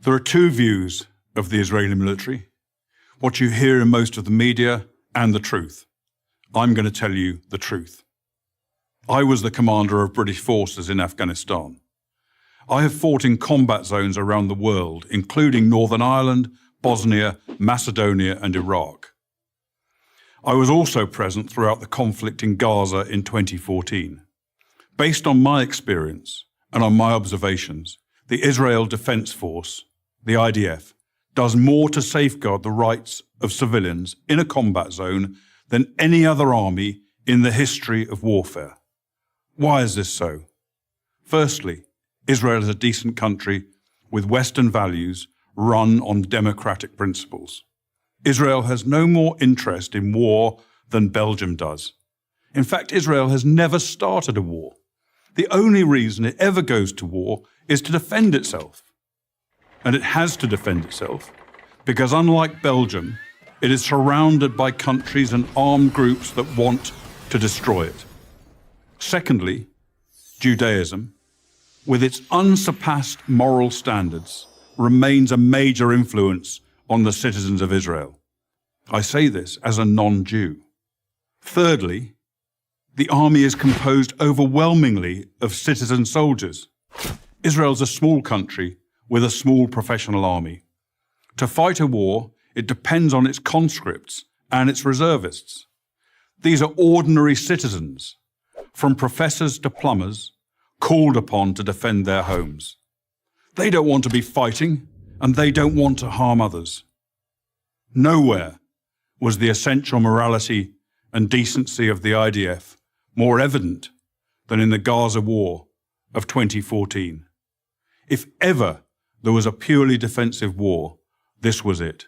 There are two views of the Israeli military, what you hear in most of the media and the truth. I'm going to tell you the truth. I was the commander of British forces in Afghanistan. I have fought in combat zones around the world, including Northern Ireland, Bosnia, Macedonia, and Iraq. I was also present throughout the conflict in Gaza in 2014. Based on my experience and on my observations, the Israel Defense Force, the IDF, does more to safeguard the rights of civilians in a combat zone than any other army in the history of warfare. Why is this so? Firstly, Israel is a decent country with Western values run on democratic principles. Israel has no more interest in war than Belgium does. In fact, Israel has never started a war. The only reason it ever goes to war is to defend itself. And it has to defend itself because, unlike Belgium, it is surrounded by countries and armed groups that want to destroy it. Secondly, Judaism, with its unsurpassed moral standards, remains a major influence on the citizens of Israel. I say this as a non-Jew. Thirdly, the army is composed overwhelmingly of citizen soldiers. Israel's a small country with a small professional army. To fight a war, it depends on its conscripts and its reservists. These are ordinary citizens, from professors to plumbers, called upon to defend their homes. They don't want to be fighting, and they don't want to harm others. Nowhere was the essential morality and decency of the IDF more evident than in the Gaza war of 2014. If ever there was a purely defensive war, this was it.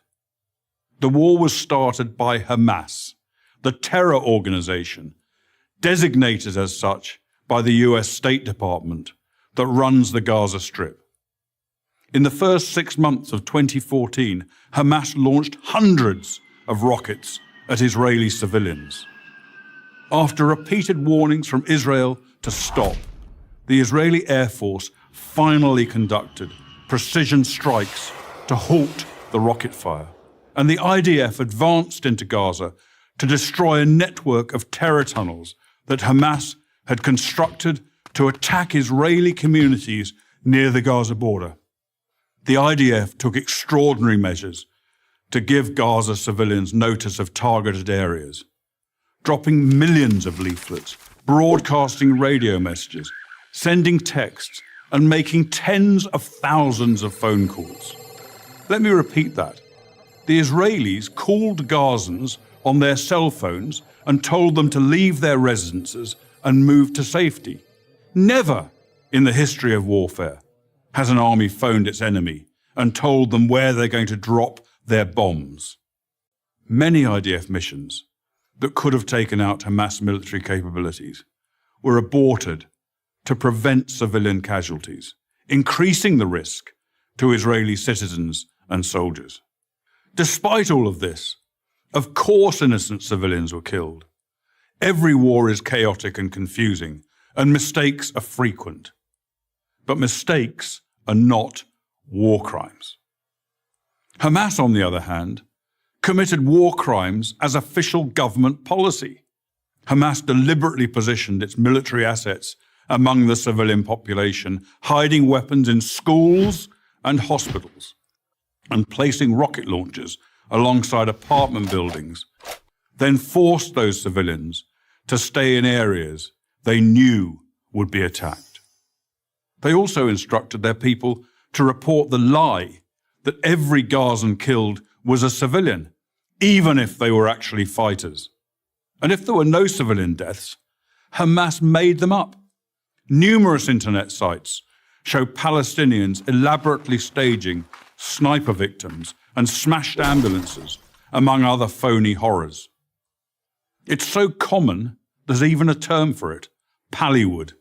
The war was started by Hamas, the terror organization, designated as such by the US State Department that runs the Gaza Strip. In the first 6 months of 2014, Hamas launched hundreds of rockets at Israeli civilians. After repeated warnings from Israel to stop, the Israeli Air Force finally conducted precision strikes to halt the rocket fire, and the IDF advanced into Gaza to destroy a network of terror tunnels that Hamas had constructed to attack Israeli communities near the Gaza border. The IDF took extraordinary measures to give Gaza civilians notice of targeted areas, dropping millions of leaflets, broadcasting radio messages, sending texts, and making tens of thousands of phone calls. Let me repeat that. The Israelis called Gazans on their cell phones and told them to leave their residences and move to safety. Never in the history of warfare has an army phoned its enemy and told them where they're going to drop their bombs. Many IDF missions that could have taken out Hamas military capabilities were aborted to prevent civilian casualties, increasing the risk to Israeli citizens and soldiers. Despite all of this, of course innocent civilians were killed. Every war is chaotic and confusing, and mistakes are frequent. But mistakes are not war crimes. Hamas, on the other hand, committed war crimes as official government policy. Hamas deliberately positioned its military assets among the civilian population, hiding weapons in schools and hospitals, and placing rocket launchers alongside apartment buildings, then forced those civilians to stay in areas they knew would be attacked. They also instructed their people to report the lie that every Gazan killed was a civilian, even if they were actually fighters. And if there were no civilian deaths, Hamas made them up. Numerous internet sites show Palestinians elaborately staging sniper victims and smashed ambulances, among other phony horrors. It's so common, there's even a term for it, Pallywood,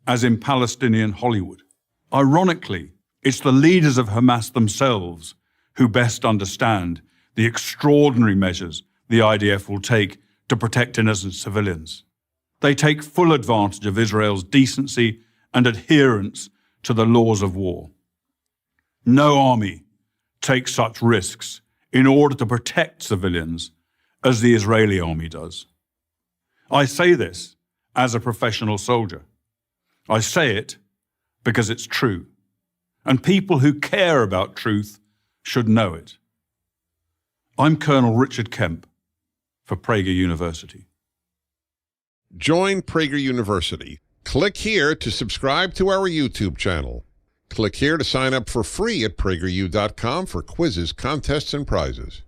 as in Palestinian Hollywood. Ironically, it's the leaders of Hamas themselves who best understand the extraordinary measures the IDF will take to protect innocent civilians. They take full advantage of Israel's decency and adherence to the laws of war. No army takes such risks in order to protect civilians as the Israeli army does. I say this as a professional soldier. I say it because it's true, and people who care about truth should know it. I'm Colonel Richard Kemp for Prager University. Join Prager University. Click here to subscribe to our YouTube channel. Click here to sign up for free at PragerU.com for quizzes, contests, and prizes.